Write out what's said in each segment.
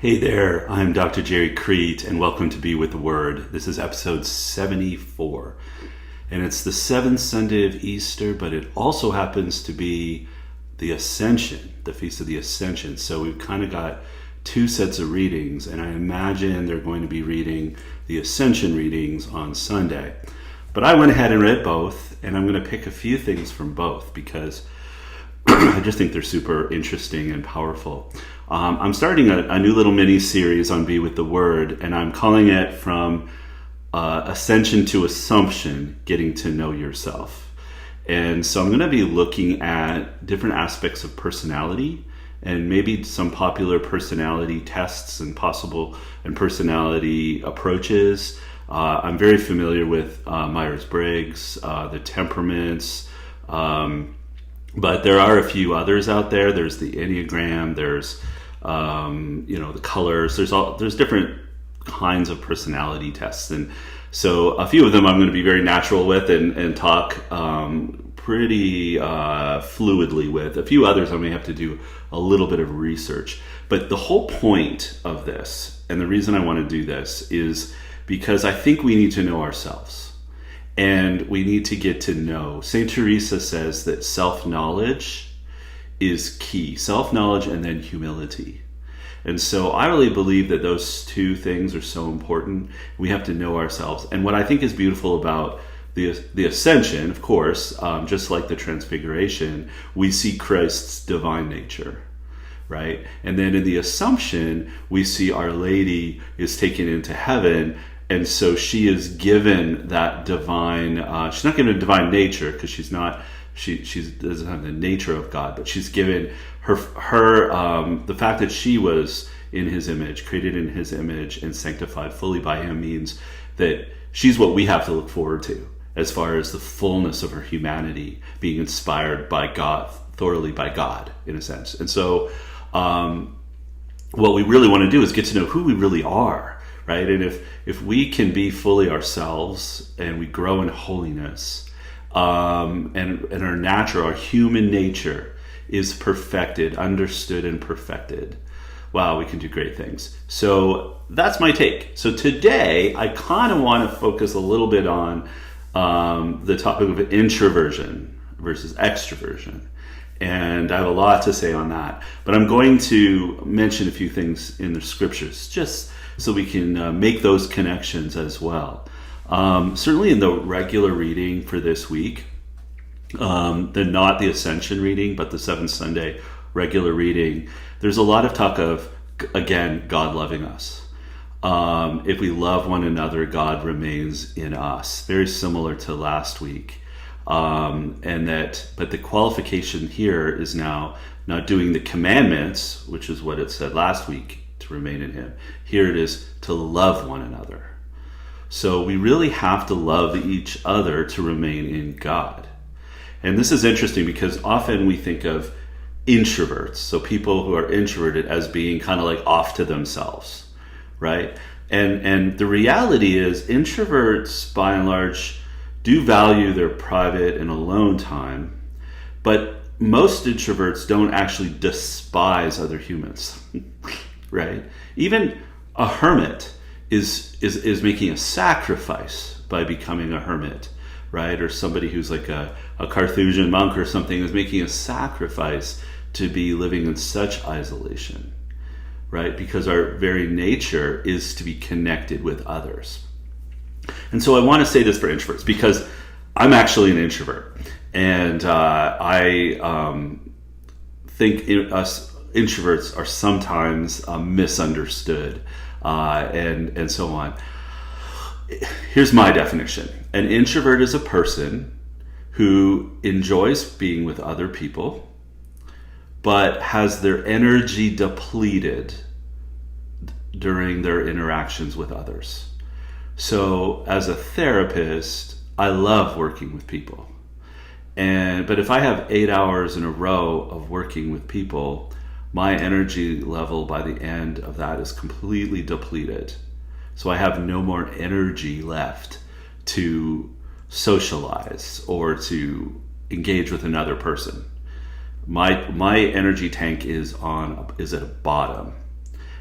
Hey there, I'm Dr. Gerry Crete, and welcome to Be With the Word. This is episode 74, and it's the seventh Sunday of Easter, but it also happens to be the Ascension, the Feast of the Ascension. So we've kind of got two sets of readings, and I imagine they're going to be reading the Ascension readings on Sunday. But I went ahead and read both, and I'm going to pick a few things from both because I just think they're super interesting and powerful. I'm starting a new little mini-series on Be With the Word, and I'm calling it From Ascension to Assumption, Getting to Know Yourself. And so I'm going to be looking at different aspects of personality and maybe some popular personality tests and personality approaches. I'm very familiar with Myers-Briggs, the temperaments, but there are a few others out there. There's the Enneagram, there's the colors, there's different kinds of personality tests. And so a few of them I'm going to be very natural with and talk pretty fluidly with. A few others I may have to do a little bit of research. But the whole point of this, and the reason I want to do this, is because I think we need to know ourselves. And we need to get to know. St. Teresa says that self-knowledge is key. Self-knowledge and then humility. And so I really believe that those two things are so important. We have to know ourselves. And what I think is beautiful about the Ascension, of course, just like the Transfiguration, we see Christ's divine nature, right? And then in the Assumption, we see Our Lady is taken into heaven. And so she is given that divine, she's not given a divine nature because she doesn't have the nature of God, but she's given her the fact that she was in his image, created in his image and sanctified fully by him means that she's what we have to look forward to as far as the fullness of her humanity being inspired by God, thoroughly by God in a sense. And so what we really want to do is get to know who we really are. Right? And if we can be fully ourselves and we grow in holiness, and our human nature is perfected, understood and perfected, wow, we can do great things. So that's my take. So today I kind of want to focus a little bit on the topic of introversion versus extroversion. And I have a lot to say on that. But I'm going to mention a few things in the scriptures just so we can make those connections as well. Certainly in the regular reading for this week, not the Ascension reading, but the Seventh Sunday regular reading, there's a lot of talk of, again, God loving us. If we love one another, God remains in us. Very similar to last week. But the qualification here is now not doing the commandments, which is what it said last week, to remain in him. Here it is to love one another. So we really have to love each other to remain in God. And this is interesting because often we think of introverts, so people who are introverted, as being kind of like off to themselves, right? And the reality is introverts, by and large, do value their private and alone time, but most introverts don't actually despise other humans. Right? Even a hermit is making a sacrifice by becoming a hermit, right? Or somebody who's like a Carthusian monk or something is making a sacrifice to be living in such isolation, right? Because our very nature is to be connected with others. And so I want to say this for introverts because I'm actually an introvert, and I think us introverts are sometimes misunderstood and so on. Here's my definition. An introvert is a person who enjoys being with other people but has their energy depleted during their interactions with others. So as a therapist, I love working with people. But if I have 8 hours in a row of working with people, my energy level by the end of that is completely depleted. So I have no more energy left to socialize or to engage with another person. My energy tank is at a bottom.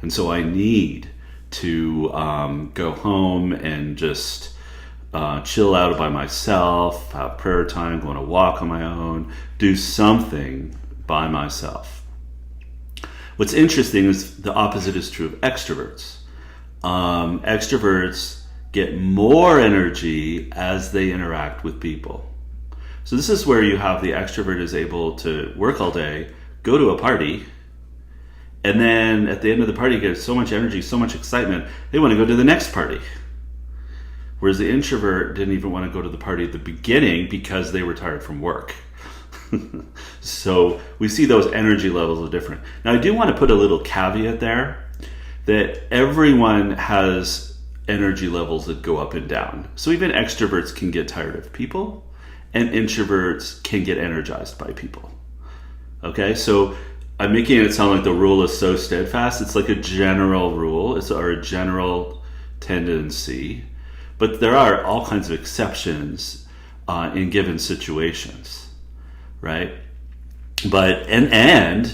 And so I need to go home and just chill out by myself, have prayer time, go on a walk on my own, do something by myself. What's interesting is the opposite is true of extroverts. Extroverts get more energy as they interact with people. So this is where you have the extrovert is able to work all day, go to a party, and then at the end of the party get so much energy, so much excitement, they want to go to the next party. Whereas the introvert didn't even want to go to the party at the beginning because they were tired from work. So we see those energy levels are different. Now I do want to put a little caveat there that everyone has energy levels that go up and down. So even extroverts can get tired of people, and introverts can get energized by people. Okay, so I'm making it sound like the rule is so steadfast. It's like a general rule, or a general tendency, but there are all kinds of exceptions in given situations, right? But and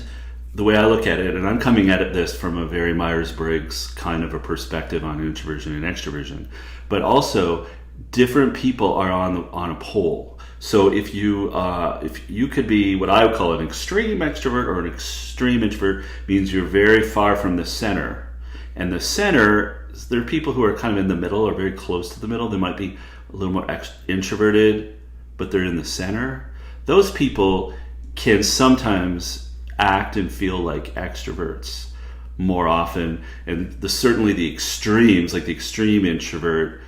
the way I look at it, and I'm coming at this from a very Myers-Briggs kind of a perspective on introversion and extroversion, but also different people are on a pole. So if you could be what I would call an extreme extrovert or an extreme introvert, means you're very far from the center. And the center, there are people who are kind of in the middle or very close to the middle. They might be a little more introverted, but they're in the center. Those people can sometimes act and feel like extroverts more often. And certainly the extremes, like the extreme introvert,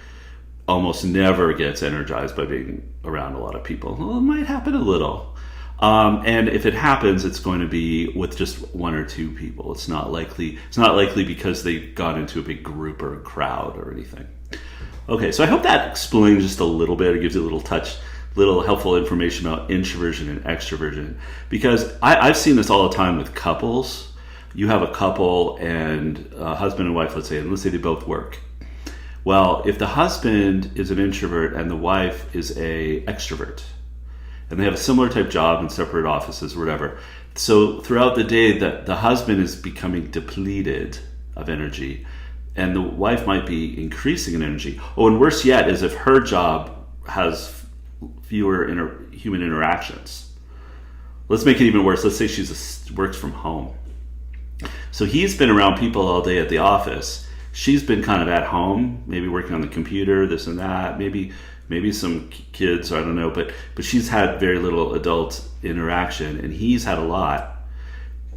almost never gets energized by being around a lot of people. Well, it might happen a little. And if it happens, it's going to be with just one or two people. It's not likely because they got into a big group or a crowd or anything. Okay, so I hope that explains just a little bit. It gives you a little helpful information about introversion and extroversion. Because I've seen this all the time with couples. You have a couple and a husband and wife, let's say they both work. Well, if the husband is an introvert and the wife is a extrovert, and they have a similar type job in separate offices or whatever, so throughout the day the husband is becoming depleted of energy and the wife might be increasing in energy. Oh, and worse yet is if her job has fewer human interactions. Let's make it even worse. Let's say she works from home. So he's been around people all day at the office. She's been kind of at home, maybe working on the computer, this and that, maybe some kids, I don't know, but she's had very little adult interaction, and he's had a lot.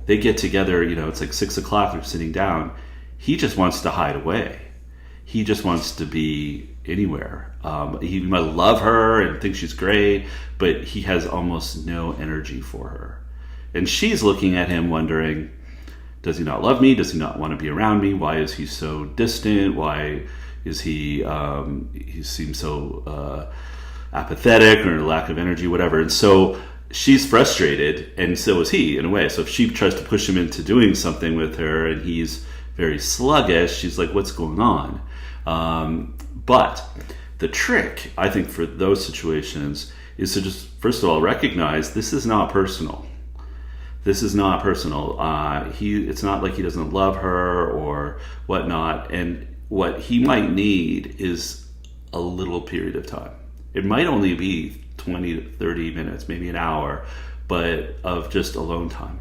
They get together, it's like 6 o'clock, they're sitting down. He just wants to hide away. He just wants to be anywhere. He might love her and think she's great, but he has almost no energy for her. And she's looking at him wondering, does he not love me? Does he not want to be around me? Why is he so distant? Why is he seems so apathetic or lack of energy, whatever. And so she's frustrated, and so is he in a way. So if she tries to push him into doing something with her and he's very sluggish, she's like, what's going on? But the trick, I think, for those situations is to just, first of all, recognize this is not personal. This is not personal. It's not like he doesn't love her or whatnot. And what he might need is a little period of time. It might only be 20 to 30 minutes, maybe an hour, but of just alone time,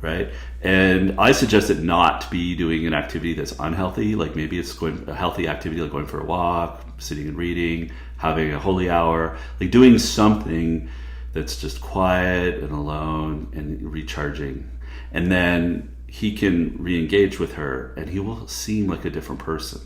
right? And I suggest it not to be doing an activity that's unhealthy. Like maybe it's a healthy activity like going for a walk, sitting and reading, having a holy hour, like doing something that's just quiet and alone and recharging. And then he can re-engage with her and he will seem like a different person.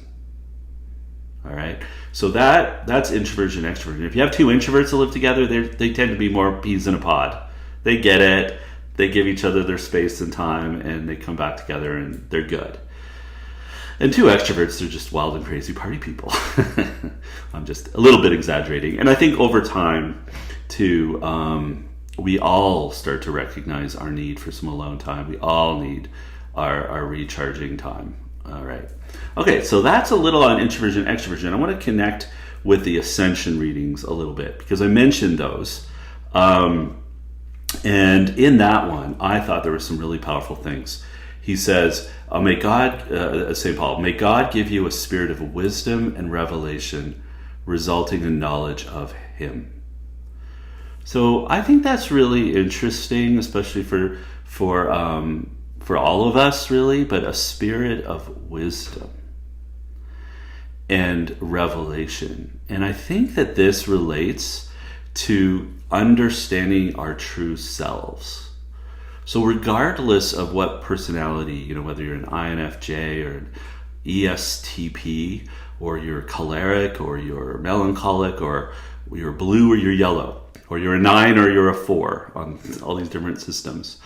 All right. So that's introversion and extroversion. If you have two introverts that live together, they tend to be more peas in a pod. They get it. They give each other their space and time and they come back together and they're good. And two extroverts, they're just wild and crazy party people. I'm just a little bit exaggerating. And I think over time, too, we all start to recognize our need for some alone time. We all need our recharging time. All right. Okay, so that's a little on introversion and extroversion. I want to connect with the Ascension readings a little bit because I mentioned those. And in that one, I thought there were some really powerful things. He says, may God, St. Paul, may God give you a spirit of wisdom and revelation, resulting in knowledge of him. So I think that's really interesting, especially for all of us, really, but a spirit of wisdom and revelation. And I think that this relates to understanding our true selves. So regardless of what personality, whether you're an INFJ or an ESTP, or you're choleric, or you're melancholic, or you're blue or you're yellow, or you're a 9 or you're a 4 on all these different systems.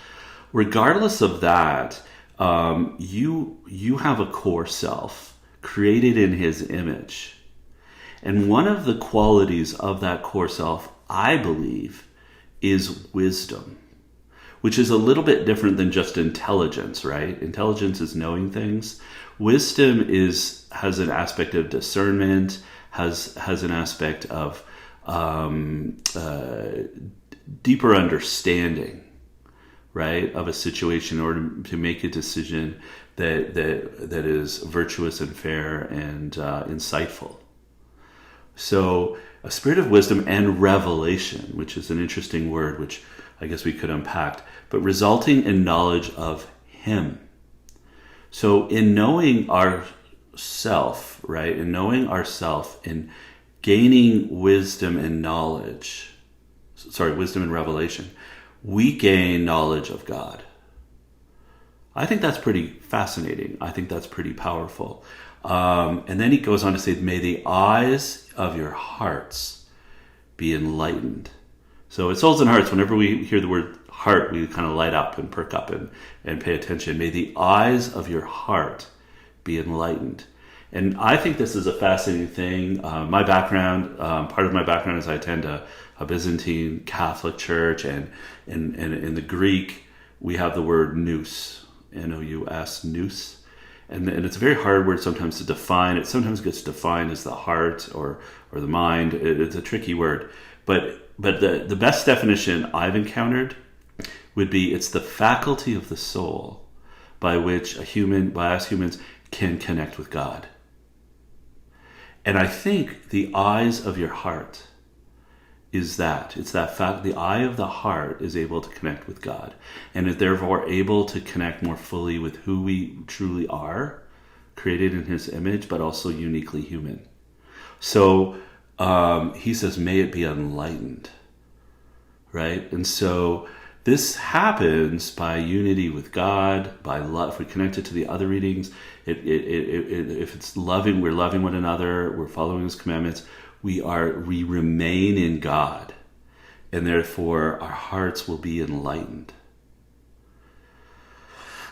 Regardless of that, you have a core self created in his image. And one of the qualities of that core self, I believe, is wisdom, which is a little bit different than just intelligence, right? Intelligence is knowing things. Wisdom has an aspect of discernment, has an aspect of deeper understanding, right, of a situation in order to make a decision that is virtuous and fair and insightful. So a spirit of wisdom and revelation, which is an interesting word, which I guess we could unpack, but resulting in knowledge of him. So in knowing ourself, right, in knowing ourself, in gaining wisdom and revelation, we gain knowledge of God. I think that's pretty fascinating. I think that's pretty powerful. And then he goes on to say, may the eyes of your hearts be enlightened. So it's souls and hearts. Whenever we hear the word heart, we kind of light up and perk up and pay attention. May the eyes of your heart be enlightened. And I think this is a fascinating thing. My background, part of my background is I attend a Byzantine Catholic church, and in the Greek, we have the word nous, N-O-U-S, nous. And it's a very hard word sometimes to define. It sometimes gets defined as the heart or the mind. It's a tricky word. But the best definition I've encountered would be it's the faculty of the soul by which by us humans can connect with God. And I think the eyes of your heart is that. It's that fact. The eye of the heart is able to connect with God, and is therefore able to connect more fully with who we truly are, created in his image, but also uniquely human. So he says, may it be enlightened, right? And so this happens by unity with God, by love. If we connect it to the other readings, if it's loving, we're loving one another, we're following his commandments, we remain in God, and therefore our hearts will be enlightened.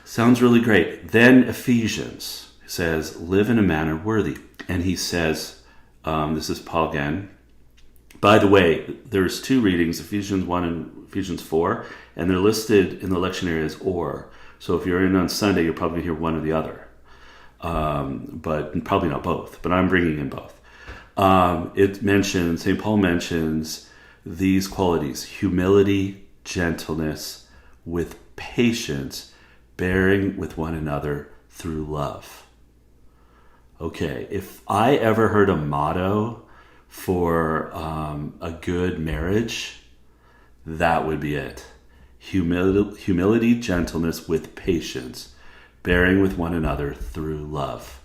Sounds really great. Then Ephesians says, live in a manner worthy. And he says, this is Paul again. By the way, there's 2 readings, Ephesians 1 and Ephesians 4, and they're listed in the lectionary as or. So if you're in on Sunday, you'll probably hear one or the other, but probably not both. But I'm bringing in both. St. Paul mentions these qualities: humility, gentleness, with patience, bearing with one another through love. Okay, if I ever heard a motto for a good marriage, that would be it. Humility, gentleness, with patience, bearing with one another through love.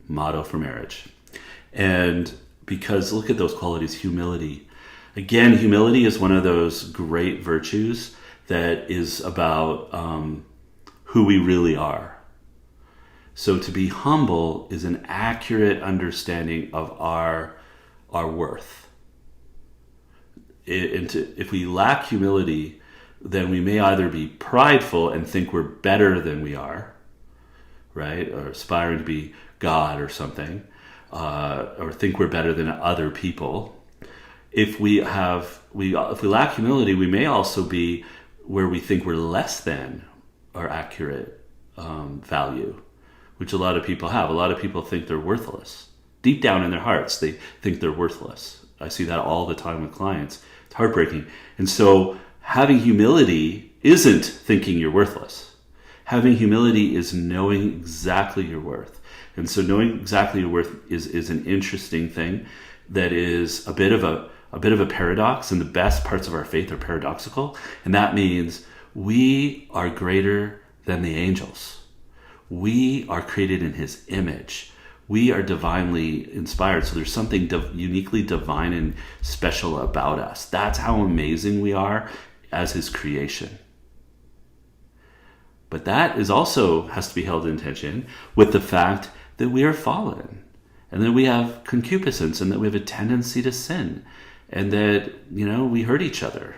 Motto for marriage. And because look at those qualities, humility. Again, humility is one of those great virtues that is about who we really are. So to be humble is an accurate understanding of our worth. If we lack humility, then we may either be prideful and think we're better than we are, right? Or aspiring to be God or something. Or think we're better than other people. If we lack humility, we may also be where we think we're less than our accurate value, which a lot of people have. A lot of people think they're worthless. Deep down in their hearts, they think they're worthless. I see that all the time with clients. It's heartbreaking. And so having humility isn't thinking you're worthless. Having humility is knowing exactly your worth. And so knowing exactly your worth is an interesting thing that is a bit of a paradox, and the best parts of our faith are paradoxical. And that means we are greater than the angels. We are created in his image. We are divinely inspired. So there's something uniquely divine and special about us. That's how amazing we are as his creation. But that is also has to be held in tension with the fact that we are fallen, and that we have concupiscence, and that we have a tendency to sin, and that, we hurt each other.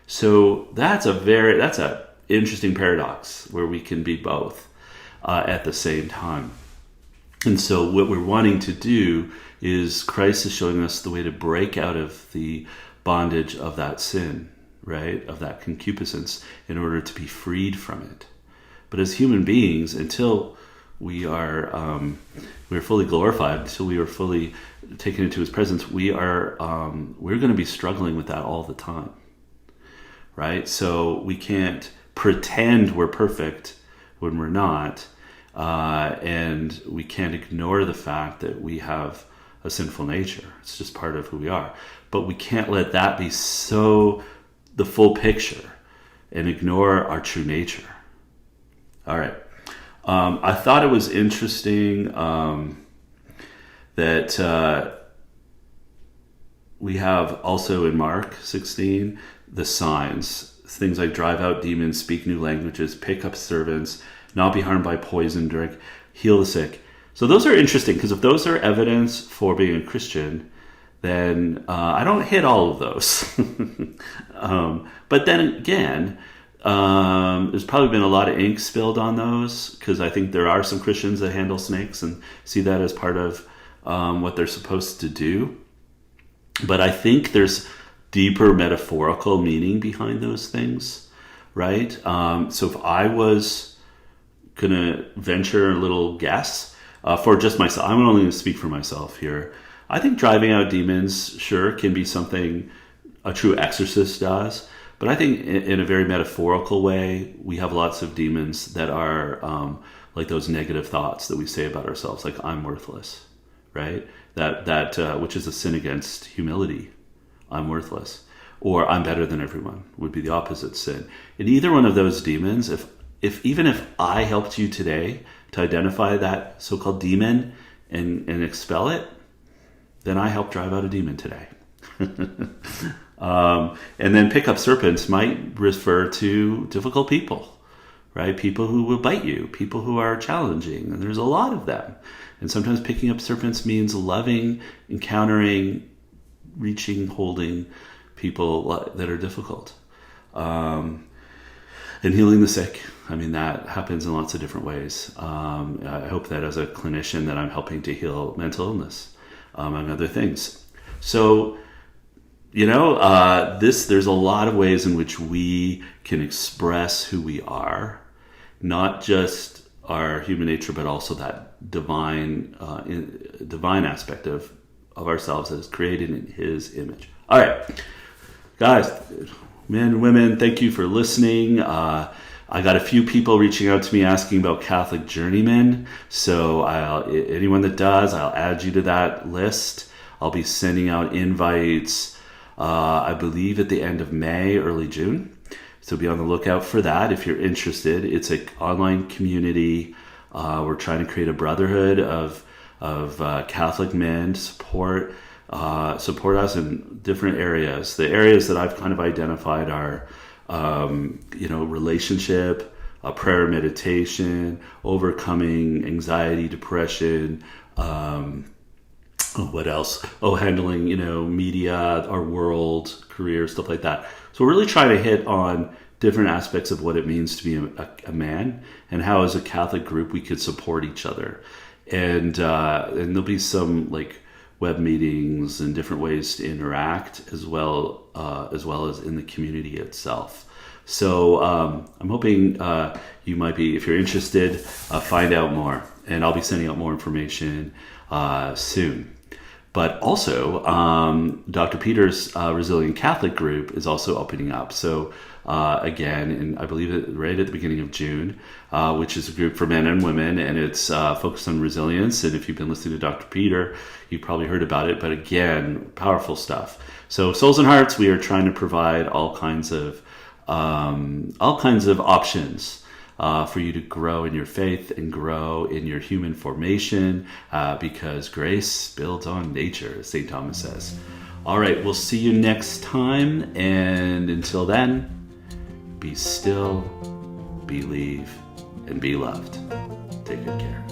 So that's a interesting paradox where we can be both at the same time. And so what we're wanting to do is Christ is showing us the way to break out of the bondage of that sin, right? Of that concupiscence, in order to be freed from it. But as human beings, until we're fully glorified, until we are fully taken into his presence, we're going to be struggling with that all the time, right? So we can't pretend we're perfect when we're not, and we can't ignore the fact that we have a sinful nature. It's just part of who we are. But we can't let that be so the full picture and ignore our true nature. All right. I thought it was interesting that we have also in Mark 16 the signs, things like drive out demons, speak new languages, pick up servants, not be harmed by poison, drink, heal the sick. So those are interesting, because if those are evidence for being a Christian, then I don't hit all of those. But then again, there's probably been a lot of ink spilled on those, because I think there are some Christians that handle snakes and see that as part of what they're supposed to do. But I think there's deeper metaphorical meaning behind those things, right? So if I was going to venture a little guess for just myself, I'm only going to speak for myself here. I think driving out demons, sure, can be something a true exorcist does. But I think in a very metaphorical way, we have lots of demons that are like those negative thoughts that we say about ourselves, like I'm worthless, right? That which is a sin against humility. I'm worthless. Or I'm better than everyone would be the opposite sin. In either one of those demons, even if I helped you today to identify that so-called demon and expel it, then I helped drive out a demon today. And then pick up serpents might refer to difficult people, right? People who will bite you, people who are challenging, and there's a lot of them. And sometimes picking up serpents means loving, encountering, reaching, holding people that are difficult. And healing the sick. I mean, that happens in lots of different ways. I hope that as a clinician that I'm helping to heal mental illness, among other things. So, there's a lot of ways in which we can express who we are, not just our human nature, but also that divine aspect of ourselves that is created in his image. All right, guys, men and women, thank you for listening. I got a few people reaching out to me asking about Catholic Journeyman. So anyone that does, I'll add you to that list. I'll be sending out invites, I believe at the end of May, early June. So be on the lookout for that if you're interested. It's an online community. We're trying to create a brotherhood of Catholic men to support us in different areas. The areas that I've kind of identified are relationship, prayer, meditation, overcoming anxiety, depression, what else? Handling, media, our world, career, stuff like that. So we're really trying to hit on different aspects of what it means to be a man, and how as a Catholic group we could support each other. And there'll be some like web meetings and different ways to interact as well as in the community itself. So I'm hoping you might be, if you're interested, find out more. And I'll be sending out more information soon. But also, Dr. Peter's Resilient Catholic group is also opening up. So again, I believe it right at the beginning of June, which is a group for men and women, and it's focused on resilience. And if you've been listening to Dr. Peter, you've probably heard about it. But again, powerful stuff. So Souls and Hearts, we are trying to provide all kinds of options for you to grow in your faith and grow in your human formation, because grace builds on nature, as St. Thomas says. All right, we'll see you next time. And until then, be still, believe, and be loved. Take good care.